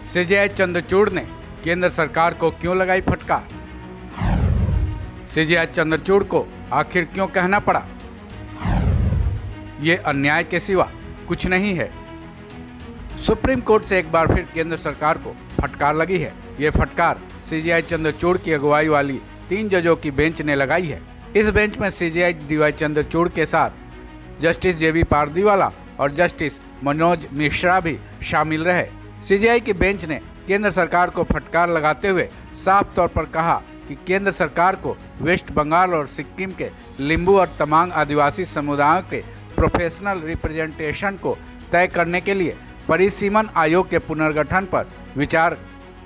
CJI Chandrachud ने केंद्र सरकार को क्यों लगाई फटकार? सीजेआई चंद्रचूड़ को आखिर क्यों कहना पड़ा? ये अन्याय के सिवा कुछ नहीं है। सुप्रीम कोर्ट से एक बार फिर केंद्र सरकार को फटकार लगी है। ये फटकार सीजेआई चंद्रचूड़ की अगुवाई वाली 3 जजों की बेंच ने लगाई है। इस बेंच में सीजेआई डीवाई चंद्रचूड़ के साथ जस्टिस जेबी पारदीवाला और जस्टिस मनोज मिश्रा भी शामिल रहे। सीजेआई की बेंच ने केंद्र सरकार को फटकार लगाते हुए साफ तौर पर कहा कि केंद्र सरकार को वेस्ट बंगाल और सिक्किम के लिम्बू और तमांग आदिवासी समुदायों के प्रोफेशनल रिप्रेजेंटेशन को तय करने के लिए परिसीमन आयोग के पुनर्गठन पर विचार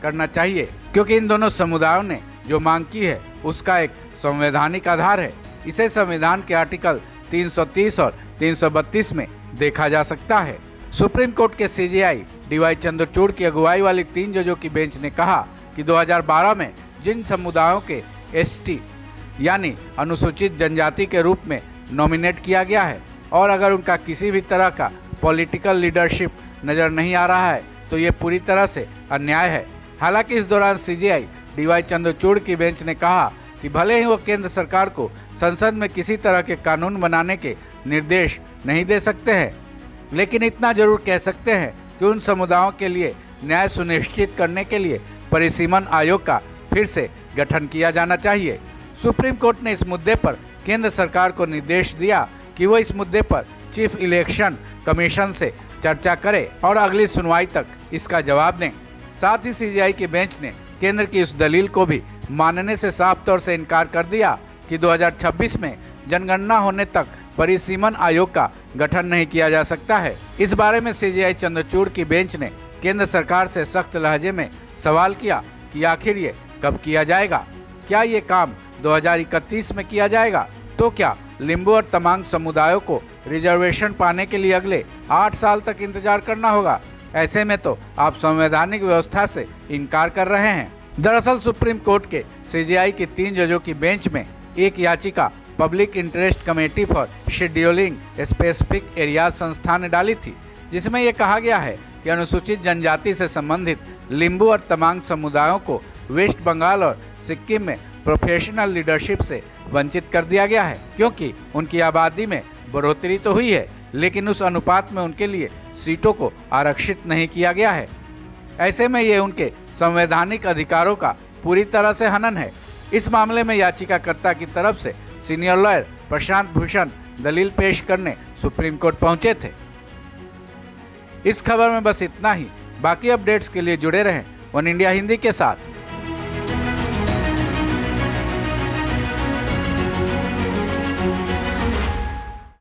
करना चाहिए, क्योंकि इन दोनों समुदायों ने जो मांग की है उसका एक संवैधानिक आधार है। इसे संविधान के आर्टिकल 330 और 332 में देखा जा सकता है। सुप्रीम कोर्ट के सीजेआई डीवाई चंद्रचूड़ की अगुवाई वाली 3 जजों की बेंच ने कहा कि 2012 में जिन समुदायों के एसटी यानी अनुसूचित जनजाति के रूप में नॉमिनेट किया गया है और अगर उनका किसी भी तरह का पॉलिटिकल लीडरशिप नज़र नहीं आ रहा है तो ये पूरी तरह से अन्याय है। हालांकि इस दौरान सीजेआई डीवाई चंद्रचूड़ की बेंच ने कहा कि भले ही वो केंद्र सरकार को संसद में किसी तरह के कानून बनाने के निर्देश नहीं दे सकते हैं, लेकिन इतना जरूर कह सकते हैं कि उन समुदायों के लिए न्याय सुनिश्चित करने के लिए परिसीमन आयोग का फिर से गठन किया जाना चाहिए। सुप्रीम कोर्ट ने इस मुद्दे पर केंद्र सरकार को निर्देश दिया कि वो इस मुद्दे पर चीफ इलेक्शन कमीशन से चर्चा करे और अगली सुनवाई तक इसका जवाब दें। साथ ही सीजेआई की बेंच ने केंद्र की उस दलील को भी मानने से साफ तौर से इनकार कर दिया कि 2026 में जनगणना होने तक परिसीमन आयोग का गठन नहीं किया जा सकता है। इस बारे में सीजेआई चंद्रचूड़ की बेंच ने केंद्र सरकार से सख्त लहजे में सवाल किया कि आखिर ये कब किया जाएगा? क्या ये काम 2031 में किया जाएगा? तो क्या लिम्बू और तमांग समुदायों को रिजर्वेशन पाने के लिए अगले 8 साल तक इंतजार करना होगा? ऐसे में तो आप संवैधानिक व्यवस्था से इनकार कर रहे हैं। दरअसल सुप्रीम कोर्ट के सीजेआई की 3 जजों की बेंच में एक याचिका public interest committee for scheduling specific areas संस्था ने डाली थी, जिसमें यह कहा गया है कि अनुसूचित जनजाति से संबंधित लिम्बू और तमांग समुदायों को वेस्ट बंगाल और सिक्किम में प्रोफेशनल लीडरशिप से वंचित कर दिया गया है, क्योंकि उनकी आबादी में बढ़ोतरी तो हुई है लेकिन उस अनुपात में उनके लिए सीटों को आरक्षित नहीं किया गया है। ऐसे में ये उनके संवैधानिक अधिकारों का पूरी तरह से हनन है। इस मामले में याचिकाकर्ता की तरफ से सीनियर लॉयर प्रशांत भूषण दलील पेश करने सुप्रीम कोर्ट पहुंचे थे। इस खबर में बस इतना ही। बाकी अपडेट्स के लिए जुड़े रहें वन इंडिया हिंदी के साथ।